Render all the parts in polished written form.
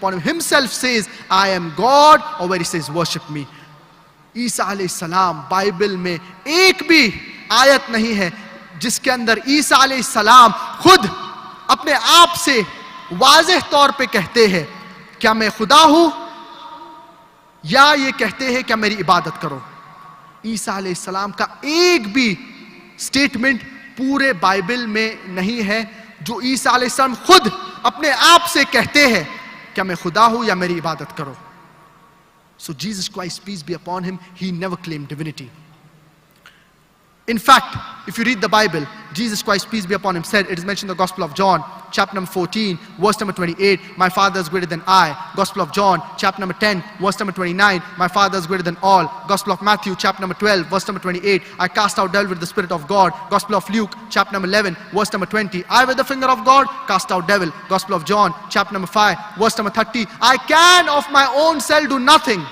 upon him himself says, I am God, or where he says, worship me. عیسیٰ علیہ السلام Bible میں ایک بھی آیت نہیں ہے جس کے اندر عیسیٰ علیہ السلام خود اپنے آپ سے واضح طور پہ کہتے ہیں کیا میں خدا ہوں، یا یہ کہتے ہیں کیا میری عبادت کرو. عیسیٰ علیہ السلام کا ایک بھی سٹیٹمنٹ پورے بائبل میں نہیں ہے جو عیسیٰ علیہ السلام خود اپنے آپ سے کہتے ہیں کیا میں خدا ہوں یا میری عبادت کرو. So Jesus Christ, peace be upon him, he never claimed divinity. In fact, if you read the Bible, Jesus Christ, peace be upon him, said, it is mentioned in the Gospel of John, chapter number 14, verse number 28, my Father is greater than I. Gospel of John, chapter number 10, verse number 29, my Father is greater than all. Gospel of Matthew, chapter number 12, verse number 28, I cast out devil with the Spirit of God. Gospel of Luke, chapter number 11, verse number 20, I with the finger of God cast out devil. Gospel of John, chapter number 5, verse number 30, I can of my own self do nothing.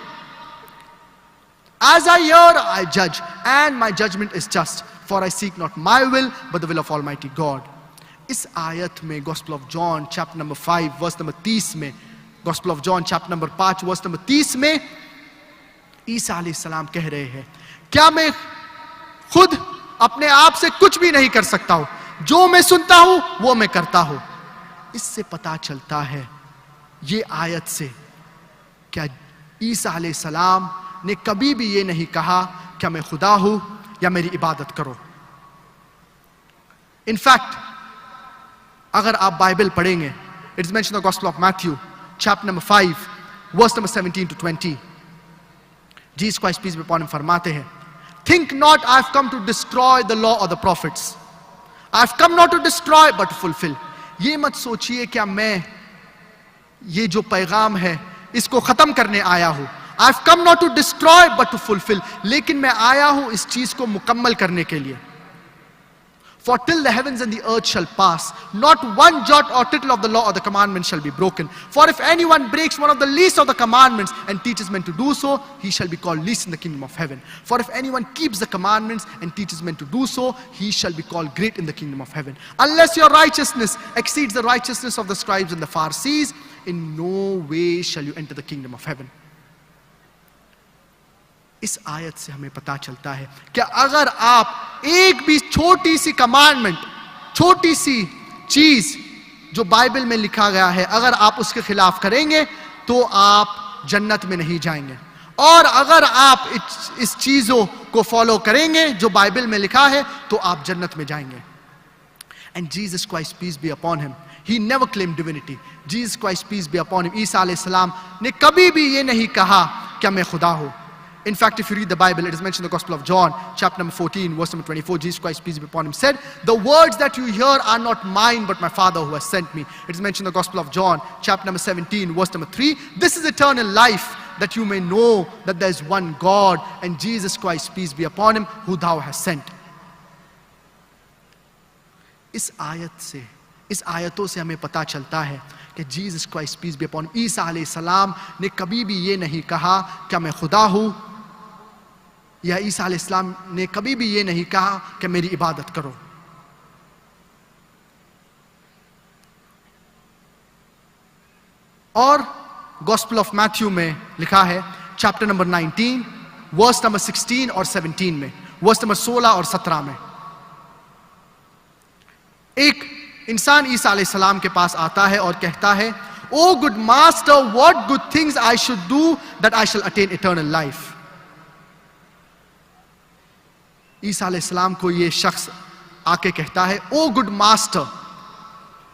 As I hear, I judge, and my judgment is just, for I seek not my will, but the will of Almighty God. اس آیت میں Gospel of John, chapter number 5, verse number 30 میں, Gospel of John, chapter number 5, verse number 30 میں, عیسیٰ علیہ السلام کہہ رہے ہیں کیا میں خود اپنے آپ سے کچھ بھی نہیں کر سکتا ہوں، جو میں سنتا ہوں وہ میں کرتا ہوں. اس سے پتا چلتا ہے یہ آیت سے کیا عیسیٰ علیہ السلام نے کبھی بھی یہ نہیں کہا کہ میں خدا ہوں یا میری عبادت کرو. In fact, اگر آپ بائبل پڑھیں گے, it is mentioned in the Gospel of Matthew, chapter number 5, verse number 17 to 20. Jesus Christ, peace be upon him, فرماتے ہیں, think not I have come to destroy the law or the prophets. I have come not to destroy but to fulfill. یہ مت سوچئے کہ میں یہ جو پیغام ہے اس کو ختم کرنے آیا ہوں. I have come not to destroy but to fulfill. لیکن میں آیا ہوں اس چیز کو مکمل کرنے کے لیے. For till the heavens and the earth shall pass, not one jot or tittle of the law or the commandment shall be broken. For if anyone breaks one of the least of the commandments and teaches men to do so, he shall be called least in the kingdom of heaven. For if anyone keeps the commandments and teaches men to do so, he shall be called great in the kingdom of heaven. Unless your righteousness exceeds the righteousness of the scribes and the Pharisees, in no way shall you enter the kingdom of heaven. اس آیت سے ہمیں پتا چلتا ہے کہ اگر آپ ایک بھی چھوٹی سی کمانڈمنٹ، چھوٹی سی چیز جو بائبل میں لکھا گیا ہے، اگر آپ اس کے خلاف کریں گے تو آپ جنت میں نہیں جائیں گے، اور اگر آپ اس چیزوں کو فالو کریں گے جو بائبل میں لکھا ہے تو آپ جنت میں جائیں گے. And Jesus Christ, peace be upon him, he never claimed divinity. Jesus Christ, peace be upon him, عیسیٰ علیہ السلام نے کبھی بھی یہ نہیں کہا کہ میں خدا ہوں. In fact, if you read the Bible, it is mentioned in the Gospel of John, chapter number 14, verse number 24, Jesus Christ, peace be upon him, said, the words that you hear are not mine, but my Father who has sent me. It is mentioned in the Gospel of John, chapter number 17, verse number 3, this is eternal life, that you may know that there is one God, and Jesus Christ, peace be upon him, who thou hast sent. اس آیتوں سے ہمیں پتا چلتا ہے کہ Jesus Christ peace be upon him, عیسیٰ علیہ السلام نے کبھی بھی یہ نہیں کہا کہ میں خدا ہوں، یا عیسیٰ علیہ السلام نے کبھی بھی یہ نہیں کہا کہ میری عبادت کرو. اور گوسپل آف میتھیو میں لکھا ہے چیپٹر نمبر 19 ورس نمبر 16 اور 17 میں، ورس نمبر 16 اور 17 میں ایک انسان عیسیٰ علیہ السلام کے پاس آتا ہے اور کہتا ہے, O good master, what good things I should do that I shall attain eternal life. عیسیٰ علیہ السلام کو یہ شخص آ کے کہتا ہے, O good master,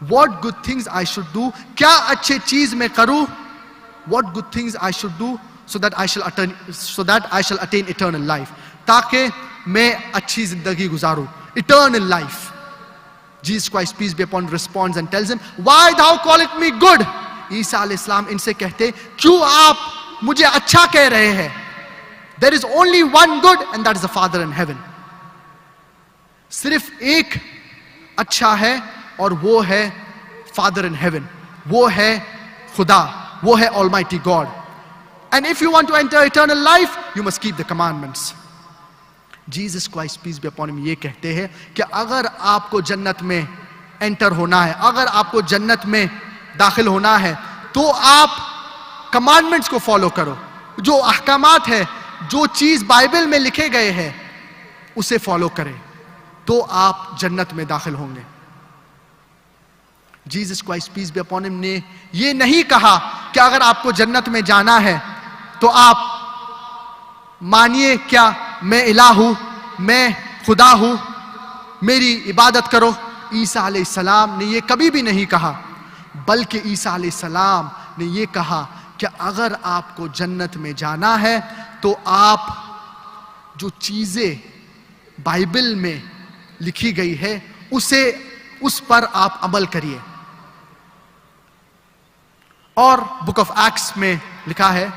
what good things I should do, کیا اچھے چیز میں کروں, what good things I should do so that I shall attain eternal life, تاکہ میں اچھی زندگی گزاروں, eternal life. Jesus Christ, peace be upon him, responds and tells him, why thou callest me good? عیسیٰ علیہ السلام ان سے کہتے, کیوں آپ مجھے اچھا کہہ رہے ہیں؟ There is only one good and that is the Father in heaven. صرف ایک اچھا ہے اور وہ ہے Father in heaven, وہ ہے خدا, وہ ہے Almighty God. And if you want to enter eternal life, you must keep the commandments. Jesus Christ peace be upon ہم یہ کہتے ہیں کہ اگر آپ کو جنت میں انٹر ہونا ہے, اگر آپ کو جنت میں داخل ہونا ہے, تو آپ کمانڈمنٹس کو فالو کرو. جو احکامات ہے, جو چیز بائبل میں لکھے گئے ہیں, اسے فالو کریں, تو آپ جنت میں داخل ہوں گے. Jesus Christ peace be upon ہم نے یہ نہیں کہا کہ اگر آپ کو جنت میں جانا ہے تو آپ مانیے کیا میں الہ ہوں, میں خدا ہوں, میری عبادت کرو. عیسیٰ علیہ السلام نے یہ کبھی بھی نہیں کہا, بلکہ عیسیٰ علیہ السلام نے یہ کہا کہ اگر آپ کو جنت میں جانا ہے تو آپ جو چیزیں بائبل میں لکھی گئی ہے اس پر آپ عمل کریے. اور بک آف ایکٹس میں لکھا ہے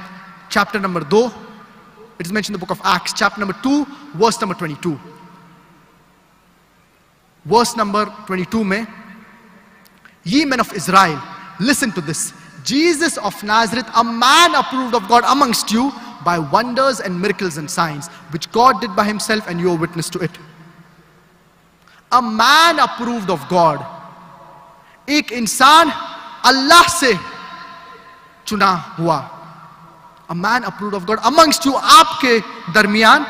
chapter number 2, it is mention in the book of Acts chapter number 2 verse number 22. Verse number 22 میں, Ye men of Israel, listen to this. Jesus of Nazareth, a man approved of God amongst you by wonders and miracles and signs, which God did by himself, and you are witness to it. A man approved of God. ایک انسان اللہ سے چنا ہوا. A man approved of God amongst you, آپ کے درمیان.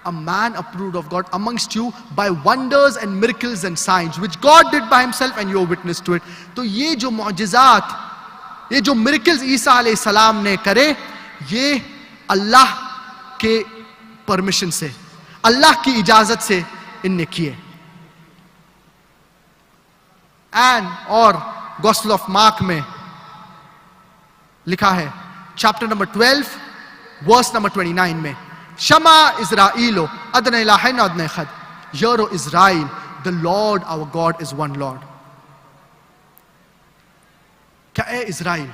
A man approved of God amongst you by wonders and miracles and signs, which God did by himself, and you are witness to it. تو یہ جو معجزات, یہ جو miracles عیسیٰ علیہ السلام نے کرے, یہ اللہ کے پرمیشن سے, اللہ کی اجازت سے ان نے کیے. اور گوسپل آف مارک میں لکھا ہے چیپٹر نمبر 12 ورس نمبر 29 میں, شما اسرائیلو ادن الہین ادن احد, Hear O Israel, the Lord our God is one Lord. کیا اے اسرائیل,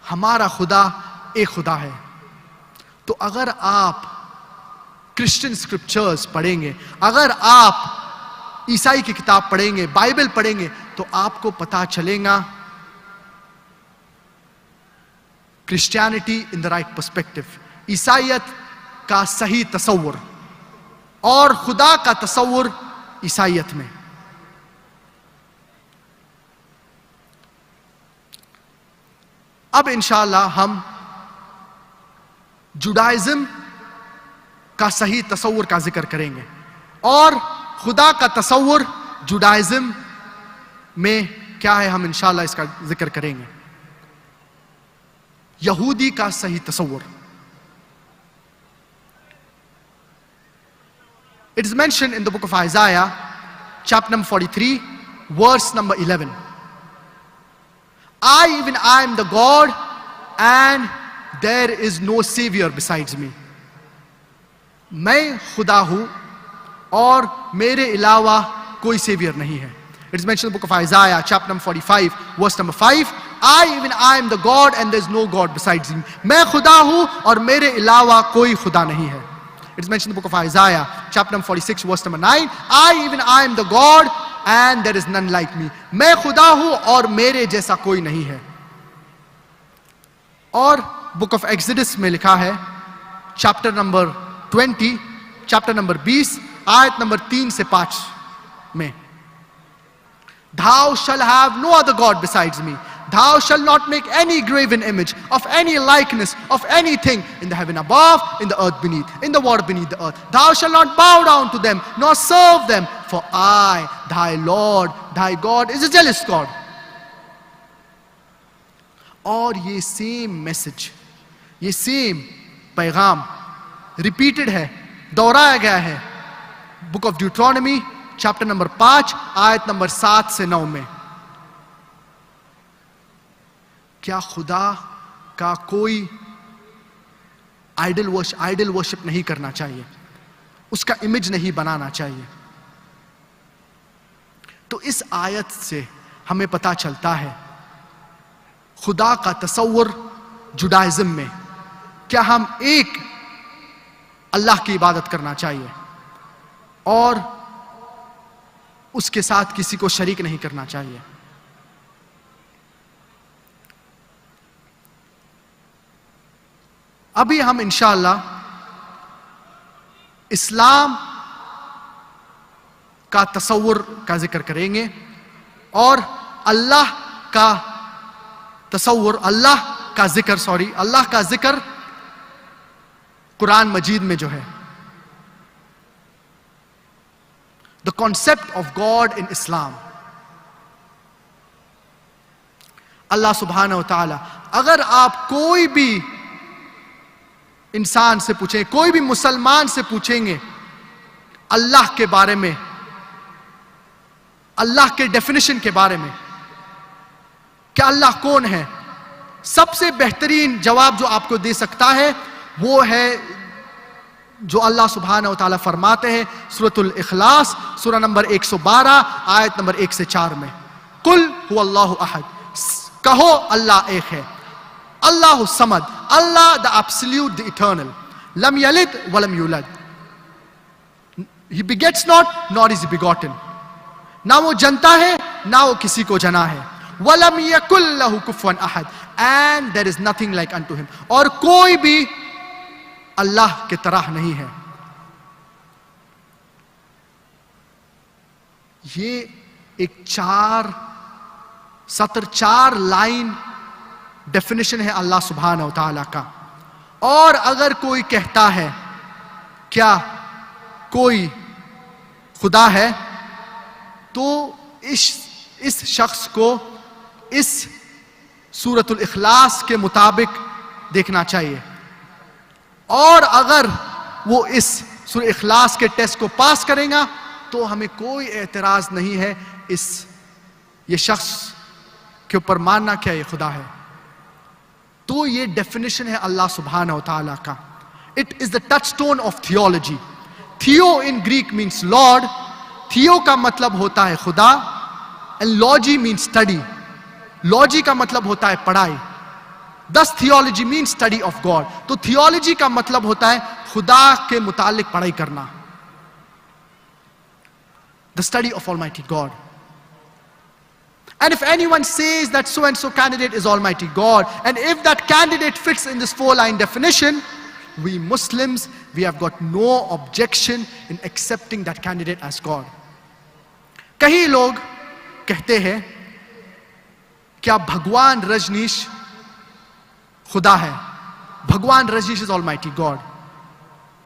ہمارا خدا ایک خدا ہے. تو اگر آپ کرسچن اسکرپچرز پڑھیں گے, اگر آپ عیسائی کی کتاب پڑھیں گے, بائبل پڑھیں گے, تو آپ کو پتا چلے گا Christianity in the right perspective, عیسائیت کا صحیح تصور اور خدا کا تصور عیسائیت میں. اب انشاءاللہ ہم جوڈائزم کا صحیح تصور کا ذکر کریں گے, اور خدا کا تصور جوڈائزم میں کیا ہے ہم انشاءاللہ اس کا ذکر کریں گے. یہودی کا صحیح تصور. It is mentioned in the book of Isaiah, chapter number 43, verse number 11. I am the God, and there is no savior besides me. میں خدا ہوں اور میرے علاوہ کوئی سیویئر نہیں ہے. It is mentioned in the book of Isaiah, chapter number 45, verse number 5. I am the God, and there is no God besides me. میں خدا ہوں اور میرے علاوہ کوئی خدا نہیں ہے. It is mentioned in the book of Isaiah, chapter number 46, verse number 9. I am the God, and there is none like me. میں خدا ہوں اور میرے جیسا کوئی نہیں ہے. اور book of Exodus میں لکھا ہے chapter number 20, chapter number 20, آیت نمبر 3 سے 5 میں, Thou shalt have no other God besides me. Thou shalt not make any graven image of any likeness of anything in the heaven above, in the earth beneath, in the water beneath the earth. Thou shalt not bow down to them, nor serve them, for I, thy Lord, thy God, is a jealous God. اور یہ same message, یہ same پیغام repeated ہے, دوہرایا گیا ہے book of Deuteronomy chapter number 5 آیت number 7 سے 9 میں. کیا خدا کا کوئی آئیڈل ورشپ نہیں کرنا چاہیے, اس کا امیج نہیں بنانا چاہیے. تو اس آیت سے ہمیں پتا چلتا ہے خدا کا تصور جوڈائزم میں, کیا ہم ایک اللہ کی عبادت کرنا چاہیے اور اس کے ساتھ کسی کو شریک نہیں کرنا چاہیے. ابھی ہم انشاءاللہ اسلام کا تصور کا ذکر کریں گے اور اللہ کا تصور اللہ کا ذکر قرآن مجید میں جو ہے. The concept of God in Islam. اللہ سبحانہ و تعالی, اگر آپ کوئی بھی انسان سے پوچھیں, کوئی بھی مسلمان سے پوچھیں گے اللہ کے بارے میں, اللہ کے ڈیفینیشن کے بارے میں, کہ اللہ کون ہے, سب سے بہترین جواب جو آپ کو دے سکتا ہے وہ ہے جو اللہ سبحانہ و تعالیٰ فرماتے ہیں سورۃ الاخلاص, سورہ نمبر 112 آیت نمبر 1 سے 4 میں, قل هو اللہ احد, کہو اللہ ایک ہے, اللہ الصمد, اللہ the absolute, the eternal, لم یلد ولم یولد, he begets not nor is he begotten, نہ وہ جنتا ہے نہ وہ کسی کو جنا ہے, وَلَمْ يَكُلْ لَهُ كُفُوًا أَحَدٌ, and there is nothing like unto him, اور کوئی بھی اللہ کی طرح نہیں ہے. یہ ایک 4 سطر 4 لائن ڈیفینیشن ہے اللہ سبحانہ و تعالیٰ کا. اور اگر کوئی کہتا ہے کیا کوئی خدا ہے, تو اس شخص کو اس سورۃ الاخلاص کے مطابق دیکھنا چاہیے, اور اگر وہ اس سورۃ اخلاص کے ٹیسٹ کو پاس کرے گا تو ہمیں کوئی اعتراض نہیں ہے یہ شخص کے اوپر ماننا کیا یہ خدا ہے. تو یہ ڈیفینیشن ہے اللہ سبحانہ و تعالیٰ کا. It is the touchstone of theology. Theo in Greek means lord, theo کا مطلب ہوتا ہے خدا, and logy means study, logy کا مطلب ہوتا ہے پڑھائی. Thus theology means study of God. تو theology کا مطلب ہوتا ہے خدا کے متعلق پڑھائی کرنا, the study of Almighty God. And if anyone says that so and so candidate is Almighty God, and if that candidate fits in this 4-line definition, we Muslims, we have got no objection in accepting that candidate as God. کئی لوگ کہتے ہیں کیا بھگوان رجنیش خدا ہے, بھگوان رجنیش از Almighty God.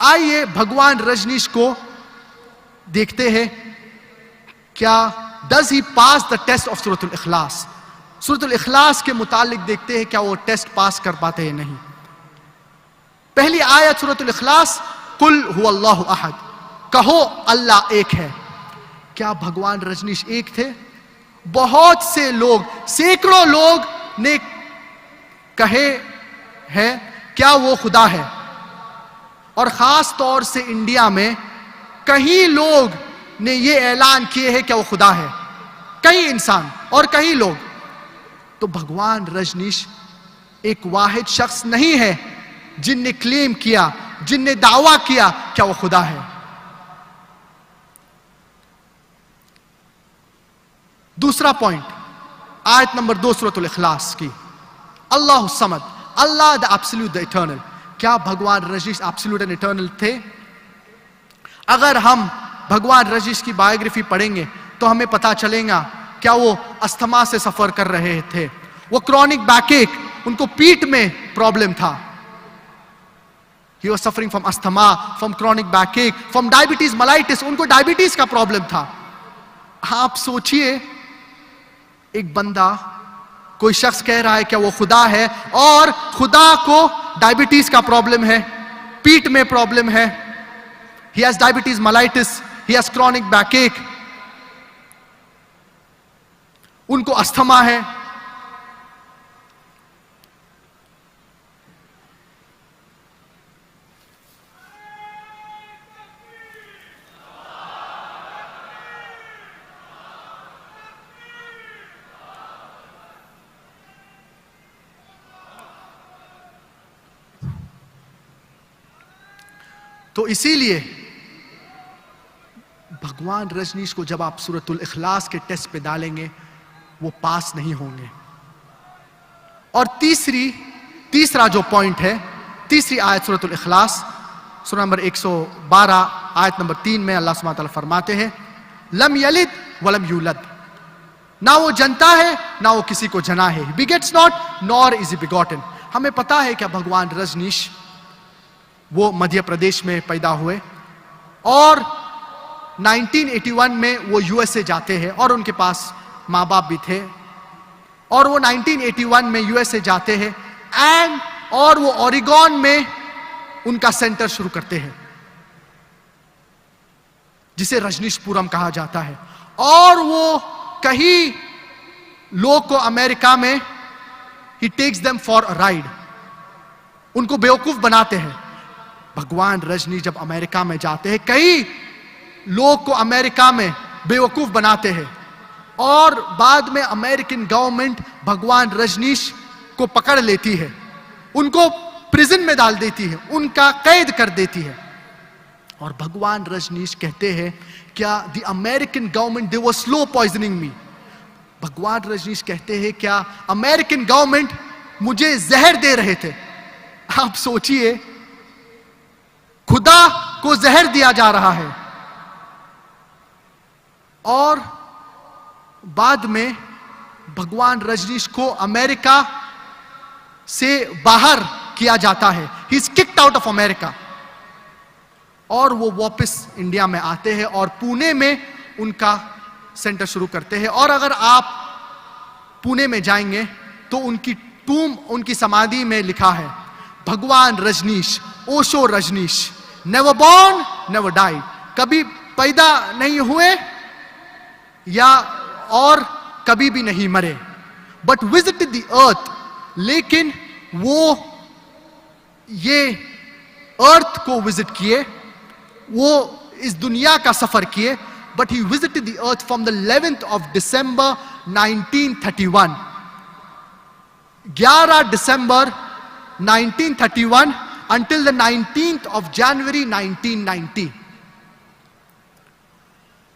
آئیے بھگوان رجنیش کو دیکھتے ہیں, کیا does he pass the test of سورۃ الاخلاص. سورۃ الاخلاص کے متعلق دیکھتے ہیں کیا وہ ٹیسٹ پاس کر پاتے ہیں نہیں. پہلی آیت سورۃ الاخلاص, قل هو اللہ احد, کہو اللہ ایک ہے. کیا بھگوان رجنیش ایک تھے؟ بہت سے لوگ, سینکڑوں لوگ نے کہے ہے کیا وہ خدا ہے, اور خاص طور سے انڈیا میں کئی لوگ نے یہ اعلان کیے ہے کہ وہ خدا ہے, کئی انسان اور کئی لوگ. تو بھگوان رجنیش ایک واحد شخص نہیں ہے جن نے کلیم کیا, جن نے دعویٰ کیا کہ وہ خدا ہے. دوسرا پوائنٹ, آیت نمبر 2 سورۃ الاخلاص کی, اللہ الصمد, اللہ دا ایبسلیوٹ دا ایٹرنل. کیا بھگوان رجنیش ایبسلیوٹ اینڈ ایٹرنل تھے؟ اگر ہم بھگوان رجنیش کی بایوگرافی پڑھیں گے تو ہمیں پتا چلے گا کیا وہ استھما سے سفر کر رہے تھے, وہ کرونک بیک ایک, ان کو پیٹ میں پرابلم تھا. He was suffering from asthma, from chronic backache, from diabetes mellitus, ان کو ڈائبٹیز کا پرابلم تھا. آپ سوچئے ایک بندہ, کوئی شخص کہہ رہا ہے کہ وہ خدا ہے, اور خدا کو ڈائبٹیز کا پرابلم ہے, پیٹ میں پرابلم ہے, he has diabetes mellitus, he has chronic backache, ان کو استھما ہے. تو اسی لیے بھگوان رجنیش کو جب آپ سورۃ الاخلاص کے ٹیسٹ پہ ڈالیں گے وہ پاس نہیں ہوں گے. اور تیسرا جو پوائنٹ ہے, تیسری آیت سورۃ الاخلاص, سورہ نمبر 112 آیت نمبر 3 میں اللہ سبحانہ تعالیٰ فرماتے ہیں لم یلد ولم یولد, نہ وہ جنتا ہے نہ وہ کسی کو جنا ہے. He begets not nor is he begotten. ہمیں پتا ہے کہ بھگوان رجنیش وہ مدھیہ پردیش میں پیدا ہوئے اور 1981 میں وہ یو ایس اے جاتے ہیں اور ان کے پاس ماں باپ بھی تھے اور وہ 1981 میں یو ایس اے جاتے ہیں اور وہ اوریگون میں ان کا سینٹر شروع کرتے ہیں جسے رجنیش پورم کہا جاتا ہے. اور وہ کئی لوگ کو امریکہ میں he takes them for a ride. ان کو بیوقوف بناتے ہیں. بھگوان رجنیش جب امریکہ میں جاتے ہیں کئی لوگ کو امریکہ میں بیوقوف بناتے ہیں اور بعد میں امریکن گورنمنٹ بھگوان رجنیش کو پکڑ لیتی ہے, ان کو پریزن میں ڈال دیتی ہے, ان کا قید کر دیتی ہے. اور بھگوان رجنیش کہتے ہیں کیا the American government they were slow poisoning me. بھگوان رجنیش کہتے ہیں کیا امریکن گورنمنٹ مجھے زہر دے رہے تھے. آپ سوچئے خدا کو زہر دیا جا رہا ہے. اور بعد میں بھگوان رجنیش کو امریکہ سے باہر کیا جاتا ہے. He is kicked out of America. اور وہ واپس انڈیا میں آتے ہیں اور پونے میں ان کا سینٹر شروع کرتے ہیں. اور اگر آپ پونے میں جائیں گے تو ان کی ٹوم, ان کی سمادھی میں لکھا ہے بھگوان Rajneesh, Osho Rajneesh, never born, never died. کبھی پیدا نہیں ہوئے یا اور کبھی بھی نہیں مرے. But visited the earth. لیکن وہ یہ ارتھ کو وزٹ کیے, وہ اس دنیا کا سفر کیے. But he visited the earth from the 11th of December 1931. 11 December 1931 until the 19th of January 1990.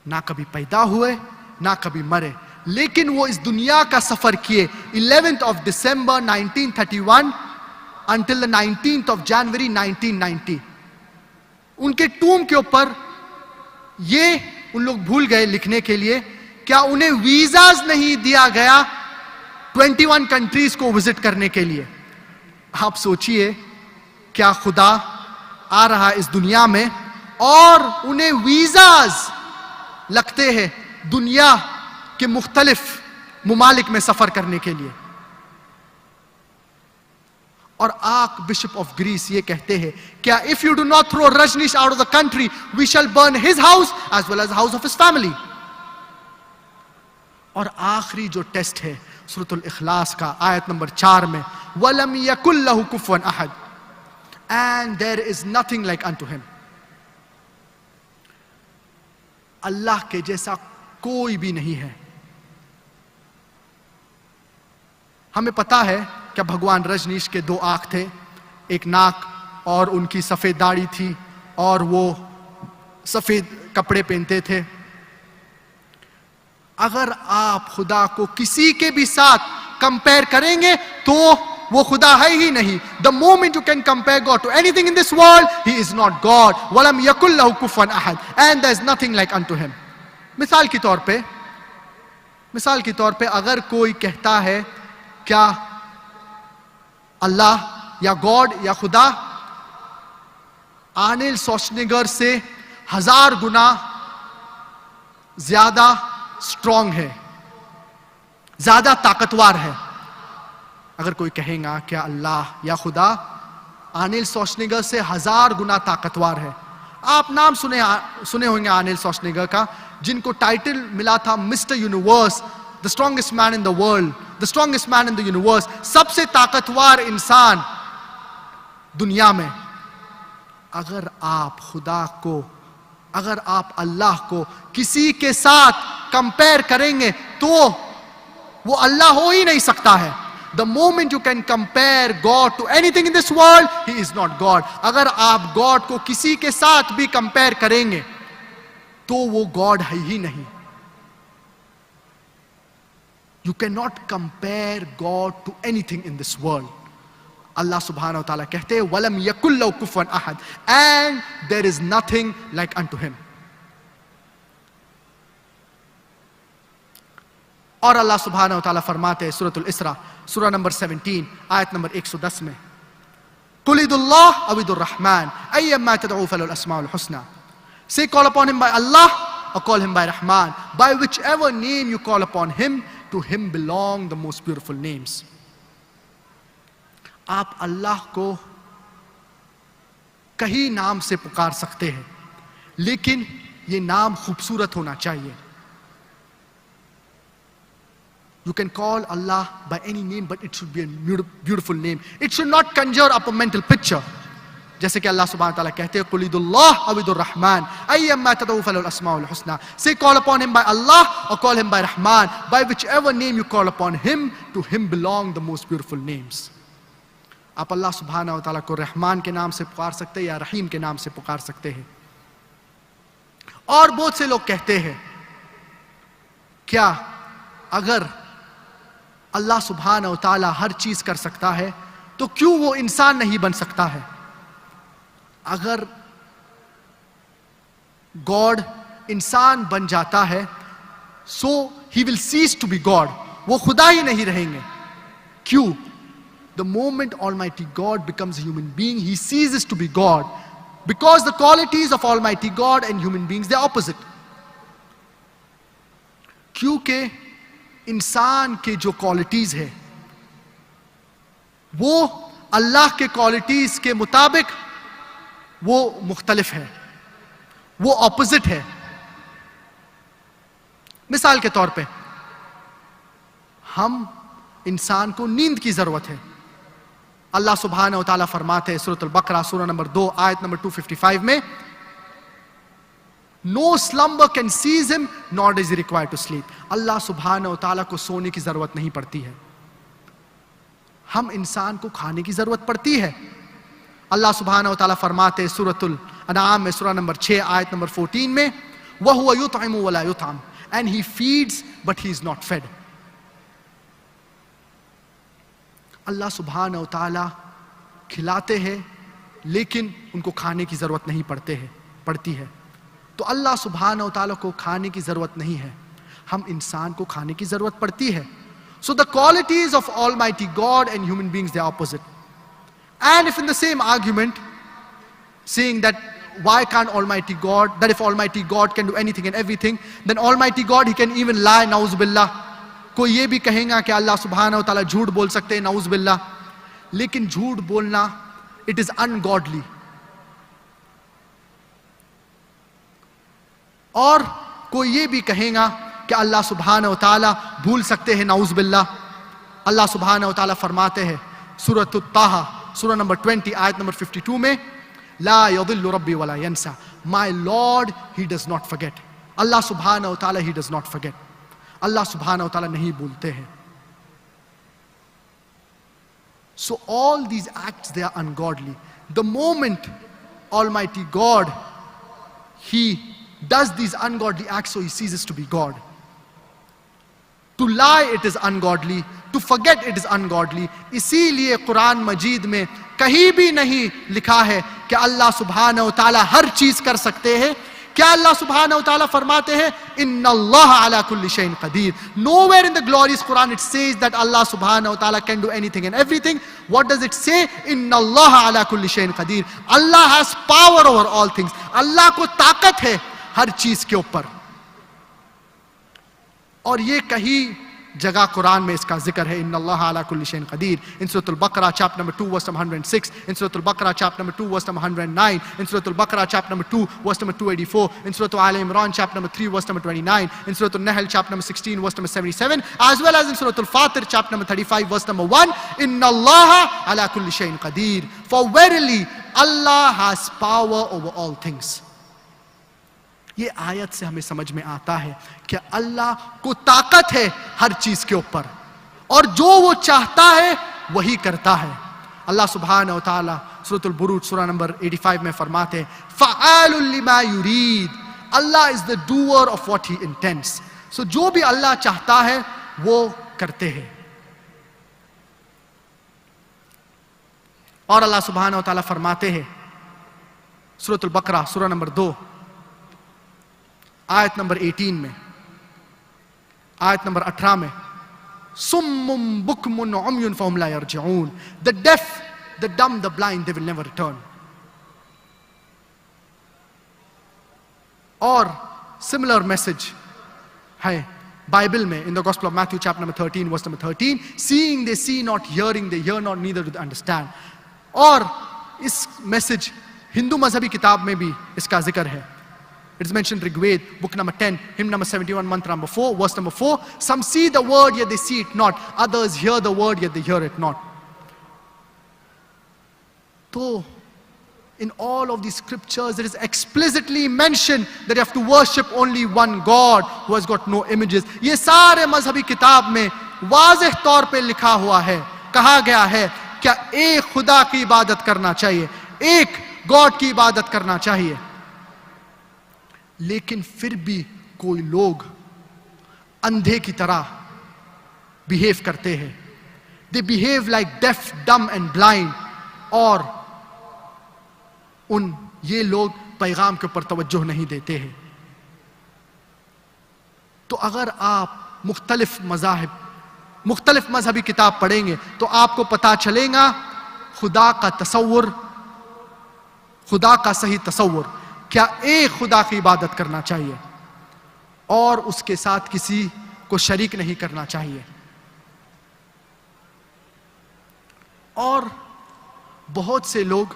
نہ کبھی پیدا ہوئے نہ کبھی مرے, لیکن وہ اس دنیا کا سفر کیے 11th of December 1931 until the 19th of January 1990. ان کے ٹوم کے اوپر یہ ان لوگ بھول گئے لکھنے کے لیے کیا انہیں ویزاز نہیں دیا گیا 21 کنٹریز کو وزٹ کرنے کے لیے. آپ سوچئے کیا خدا آ رہا اس دنیا میں اور انہیں ویزاز لگتے ہیں دنیا کے مختلف ممالک میں سفر کرنے کے لیے. اور آرک بشپ آف گریس یہ کہتے ہیں کیا if you do not throw Rajneesh out of the country we shall burn his house as well as the house of his family. اور آخری جو ٹیسٹ ہے سورۃ الاخلاص کا آیت نمبر 4 میں وَلَمْ يَكُنْ لَهُ كُفُوًا أَحَدٌ and there is nothing like unto him. اللہ کے جیسا کوئی بھی نہیں ہے. ہمیں پتا ہے کہ بھگوان رجنیش کے 2 آنکھ تھے, ایک ناک اور ان کی سفید داڑھی تھی اور وہ سفید کپڑے پہنتے تھے. اگر آپ خدا کو کسی کے بھی ساتھ کمپیئر کریں گے تو وہ خدا ہے ہی نہیں. The moment you can compare God to anything in this world, he is not God. وَلَمْ يَكُنْ لَهُ كُفُوًا أَحَدٌ and there is nothing like unto him. مثال کے طور پہ اگر کوئی کہتا ہے کیا اللہ یا گاڈ یا خدا آرنلڈ شوارزنیگر سے 1000 گنا زیادہ اسٹرانگ ہے, زیادہ طاقتور ہے. اگر کوئی کہے گا کہ اللہ یا خدا آرنلڈ شوارزنیگر سے 1000 گنا طاقتور ہے. آپ نام سنے ہوں گے آرنلڈ شوارزنیگر کا, جن کو ٹائٹل ملا تھا Mr Universe, the strongest man in the world, the strongest man in the universe, سب سے طاقتور انسان دنیا میں. اگر آپ خدا کو, اگر آپ اللہ کو کسی کے ساتھ کمپیئر کریں گے تو وہ اللہ ہو ہی نہیں سکتا ہے. The moment you can compare God to anything in this world, he is not God. اگر آپ God کو کسی کے ساتھ بھی کمپیئر کریں گے تو وہ God ہے ہی نہیں. You cannot compare God to anything in this world. اللہ سبحانہ وتعالیٰ کہتے ہیں وَلَمْ يَكُنْ لَهُ كُفُوًا أَحَدٌ and there is nothing like unto him. اور اللہ سبحانہ و تعالیٰ فرماتے ہیں سورۃ الاسراء سورہ نمبر 17 آیت نمبر 110 میں قُلِ ادعُوا اللَّهَ أَوِ ادعُوا الرَّحْمَٰنَ أَيَّمَّا تَدْعُوا فَلَهُ الْأَسْمَاءُ الْحُسْنَى. Say, call upon him by Allah or call him by Rahman. By whichever name you call upon him, to him belong the most beautiful names. آپ اللہ کو کئی نام سے پکار سکتے ہیں لیکن یہ نام خوبصورت ہونا چاہیے. You can call Allah by any name, but it should be a beautiful name. It should not conjure up a mental picture. جیسے کہ اللہ سبحانہ وتعالیٰ کہتے ہیں قُلِ ادعُوا اللَّهَ أَوِ ادعُوا الرَّحْمَٰنَ أَيَّمَّا تَدْعُوا فَلَهُ الْأَسْمَاءُ الْحُسْنَى. Say, call upon him by Allah or call him by Rahman. By whichever name you call upon him, to him belong the most beautiful names. آپ اللہ سبحانہ وتعالیٰ کو رحمان کے نام سے پکار سکتے ہیں یا رحیم کے نام سے پکار سکتے ہیں. اور بہت سے لوگ کہتے ہیں کیا اگر اللہ سبحانہ وتعالیٰ ہر چیز کر سکتا ہے تو کیوں وہ انسان نہیں بن سکتا ہے؟ اگر گاڈ انسان بن جاتا ہے so he will cease to be God. وہ خدا ہی نہیں رہیں گے. کیوں؟ The moment Almighty God becomes a human being, he ceases to be God. Because the qualities of Almighty God and human beings, they are opposite. کیونکہ انسان کے جو کوالٹیز ہے وہ اللہ کے کوالٹیز کے مطابق وہ مختلف ہے, وہ اپوزٹ ہے. مثال کے طور پہ ہم انسان کو نیند کی ضرورت ہے. اللہ سبحانہ وتعالیٰ فرماتے ہیں سورۃ البقرہ سورہ نمبر 2 آیت نمبر 255 میں No slumber can seize him, nor is he required to sleep. اللہ سبحانہ وتعالیٰ کو سونے کی ضرورت نہیں پڑتی ہے. ہم انسان کو کھانے کی ضرورت پڑتی ہے. اللہ سبحانہ وتعالیٰ فرماتے ہیں سورۃ الانعام میں سورہ نمبر 6 آیت نمبر 14 میں وَهُوَ يُطْعِمُ وَلَا يُطْعَمُ. And he feeds but he is not fed. اللہ سبحانہ وتعالیٰ کھلاتے ہیں لیکن ان کو کھانے کی ضرورت نہیں پڑتی ہے. تو اللہ سبحانہ وتعالیٰ کو کھانے کی ضرورت نہیں ہے, ہم انسان کو کھانے کی ضرورت پڑتی ہے. So the qualities of Almighty God and human beings, they are opposite. And if in the same argument saying that why can't Almighty God, that if Almighty God can do anything and everything, then Almighty God, he can even lie, na'uz billah. کوئی یہ بھی کہیں گا کہ اللہ سبحانہ وتعالیٰ جھوٹ بول سکتے ہیں, نعوذ باللہ. لیکن جھوٹ بولنا it is ungodly. اور کوئی یہ بھی کہیں گا کہ اللہ سبحانہ وتعالیٰ بھول سکتے ہیں, نعوذ باللہ. اللہ سبحانہ وتعالیٰ فرماتے ہیں سورۃ الطٰہٰ سورہ نمبر 20 آیت نمبر 52 میں لا یضل ربی ولا ینسیٰ. My Lord, he does not forget. اللہ سبحانہ وتعالیٰ he does not forget. اللہ سبحانہ وتعالیٰ نہیں بھولتے ہیں. So all these acts, they are ungodly. The moment Almighty God, he does these ungodly acts, so he ceases to be God. To lie, it is ungodly. To forget, it is ungodly. اسی لیے قرآن مجید میں کہیں بھی نہیں لکھا ہے کہ اللہ سبحانہ وتعالیٰ ہر چیز کر سکتے ہیں. کیا اللہ سبحانہ وتعالیٰ فرماتے ہیں ان اللہ علی کل شیء قدیر. Nowhere in the glorious Quran it says that Allah subhanahu wa ta'ala can do anything and everything. What does it say? Inna Allah ala kulli shay'in qadir. Allah has power over all things. اللہ کو طاقت ہے ہر چیز کے اوپر. اور یہ کہیں جگہ قرآن میں اس کا ذکر ہے ان اللہ علی کل شیء قدیر. In Surah Al-Baqarah chapter number 2 verse number 106, in Surah Al-Baqarah chapter number 2 verse number 109, in Surah Al-Baqarah chapter number 2 verse number 284, in Surah Al-Imran chapter number 3 verse number 29, in Surah Al-Nahl chapter number 16 verse number 77, as well as in Surah Al-Fatir chapter number 35 verse number 1, inna Allah ala kulli shay'in qadir. For verily Allah has power over all things. یہ آیت سے ہمیں سمجھ میں آتا ہے کہ اللہ کو طاقت ہے ہر چیز کے اوپر اور جو وہ چاہتا ہے وہی کرتا ہے. اللہ سبحانہ وتعالیٰ سورۃ البروج سورہ نمبر 85 میں فرماتے ہیں فعال لما یرید. اللہ از the doer of what he intends. So جو بھی اللہ چاہتا ہے وہ کرتے ہیں. اور اللہ سبحانہ وتعالیٰ فرماتے ہیں سورۃ البقرہ سورہ نمبر 2 آیت نمبر 18 میں آیت نمبر 18 میں سم بکم عمی فہم لا یرجعون. The deaf, the dumb, the blind, they will never return. اور similar message ہے بائبل میں in the Gospel of Matthew chapter number 13 verse number 13, seeing they see not, hearing they hear not, neither do they understand. اور اس message ہندو مذہبی کتاب میں بھی اس کا ذکر ہے. It's mentioned in Rigved, book number 10, hymn number 71, mantra number 4, verse number 4. Some see the word, yet they see it not. Others hear the word, yet they hear it not. So, in all of these scriptures, it is explicitly mentioned that you have to worship only one God who has got no images. یہ سارے مذہبی کتاب میں واضح طور پہ لکھا ہوا ہے, کہا گیا ہے کہ ایک خدا کی عبادت کرنا چاہیے, ایک گاڈ کی عبادت کرنا چاہیے. لیکن پھر بھی کوئی لوگ اندھے کی طرح بہیو کرتے ہیں. They behave like deaf, dumb and blind. اور یہ لوگ پیغام کے اوپر توجہ نہیں دیتے ہیں. تو اگر آپ مختلف مذہبی کتاب پڑھیں گے تو آپ کو پتا چلے گا خدا کا تصور, خدا کا صحیح تصور, کیا ایک خدا کی عبادت کرنا چاہیے اور اس کے ساتھ کسی کو شریک نہیں کرنا چاہیے. اور بہت سے لوگ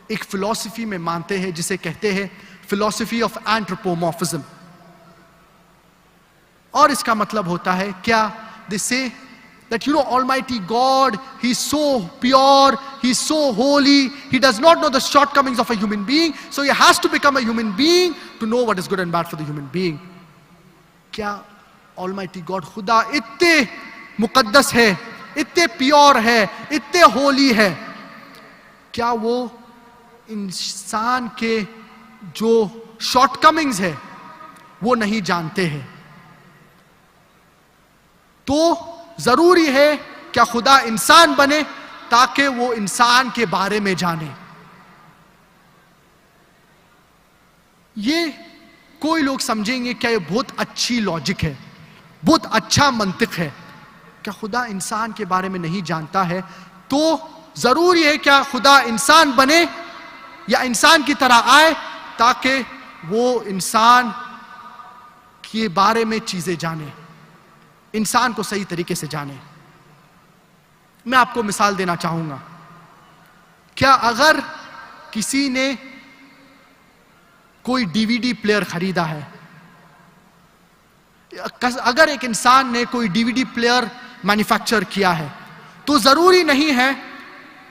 ایک فلسفی میں مانتے ہیں جسے کہتے ہیں فلسفی آف اینتھروپومورفزم. اور اس کا مطلب ہوتا ہے کیا they say that Almighty God, He's so pure, He's so holy, He does not know the shortcomings of a human being, so He has to become a human being to know what is good and bad for the human being. کیا Almighty God, خدا اتنے مقدس ہے, اتنے pure ہے, اتنے ہولی ہے, کیا وہ انسان کے جو شارٹ کمنگز ہے وہ نہیں جانتے ہیں؟ تو ضروری ہے کیا خدا انسان بنے تاکہ وہ انسان کے بارے میں جانے. یہ کوئی لوگ سمجھیں گے کیا یہ بہت اچھی لاجک ہے, بہت اچھا منطق ہے. کیا خدا انسان کے بارے میں نہیں جانتا ہے تو ضروری ہے کیا خدا انسان بنے یا انسان کی طرح آئے تاکہ وہ انسان کے بارے میں چیزیں جانے, انسان کو صحیح طریقے سے جانے. میں آپ کو مثال دینا چاہوں گا. کیا اگر کسی نے کوئی ڈی وی ڈی پلیئر خریدا ہے, اگر ایک انسان نے کوئی ڈی وی ڈی پلیئر مینوفیکچر کیا ہے تو ضروری نہیں ہے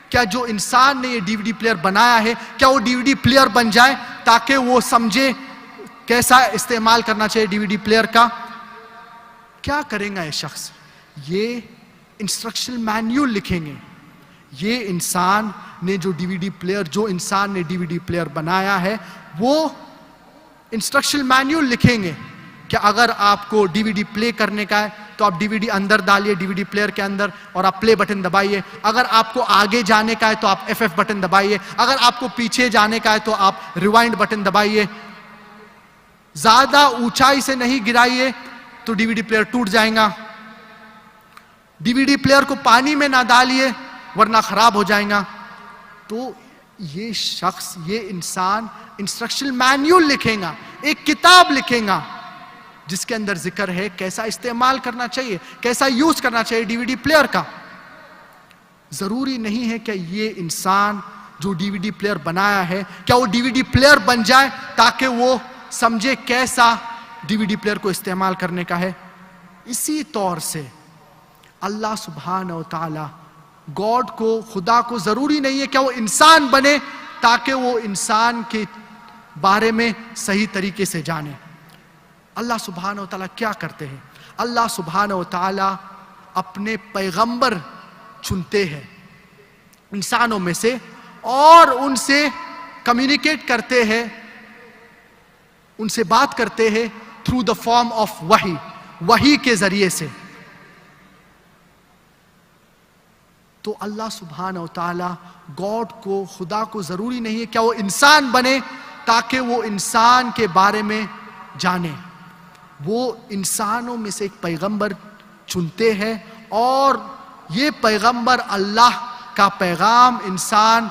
کیا جو انسان نے یہ ڈی وی ڈی پلیئر بنایا ہے کیا وہ ڈی وی ڈی پلیئر بن جائے تاکہ وہ سمجھے کیسا استعمال کرنا چاہیے ڈی وی ڈی پلیئر کا. کیا کریں گا یہ شخص؟ یہ انسٹرکشن مینیول لکھیں گے. یہ انسان نے جو ڈی وی ڈی پلیئر, جو انسان نے ڈی وی ڈی پلیئر بنایا ہے وہ انسٹرکشن مینیول لکھیں گے کہ اگر آپ کو ڈی وی ڈی پلے کرنے کا ہے تو آپ ڈی وی ڈی اندر ڈالیے ڈی وی ڈی پلیئر کے اندر اور آپ پلے بٹن دبائیے. اگر آپ کو آگے جانے کا ہے تو آپ ایف بٹن دبائیے. اگر آپ کو پیچھے جانے کا ہے تو آپ ریوائنڈ بٹن دبائیے. زیادہ اونچائی سے نہیں گرائیے تو ڈی وی ڈی پلیئر ٹوٹ جائے گا. ڈی وی ڈی پلیئر کو پانی میں نہ ڈالیے ورنہ خراب ہو جائے گا. تو یہ شخص, یہ انسان انسٹرکشن مینیول لکھیں گا, ایک کتاب لکھیں گا جس کے اندر ذکر ہے کیسا استعمال کرنا چاہیے, کیسا یوز کرنا چاہیے ڈی وی ڈی پلیئر کا. ضروری نہیں ہے کہ یہ انسان جو ڈی وی ڈی پلیئر بنایا ہے کیا وہ ڈی وی ڈی پلیئر بن جائے تاکہ وہ سمجھے کیسا ڈی وی ڈی پلیئر کو استعمال کرنے کا ہے. اسی طور سے اللہ سبحانہ و تعالی گاڈ کو, خدا کو ضروری نہیں ہے کہ وہ انسان بنے تاکہ وہ انسان کے بارے میں صحیح طریقے سے جانے. اللہ سبحانہ و تعالیٰ کیا کرتے ہیں؟ اللہ سبحانہ و تعالیٰ اپنے پیغمبر چنتے ہیں انسانوں میں سے اور ان سے کمیونیکیٹ کرتے ہیں, ان سے بات کرتے ہیں تھرو دا فارم آف وحی, وحی کے ذریعے سے. تو اللہ سبحانہ و تعالیٰ گاڈ کو, خدا کو ضروری نہیں ہے کہ وہ انسان بنے تاکہ وہ انسان کے بارے میں جانے. وہ انسانوں میں سے ایک پیغمبر چنتے ہیں، اور یہ پیغمبر اللہ کا پیغام انسان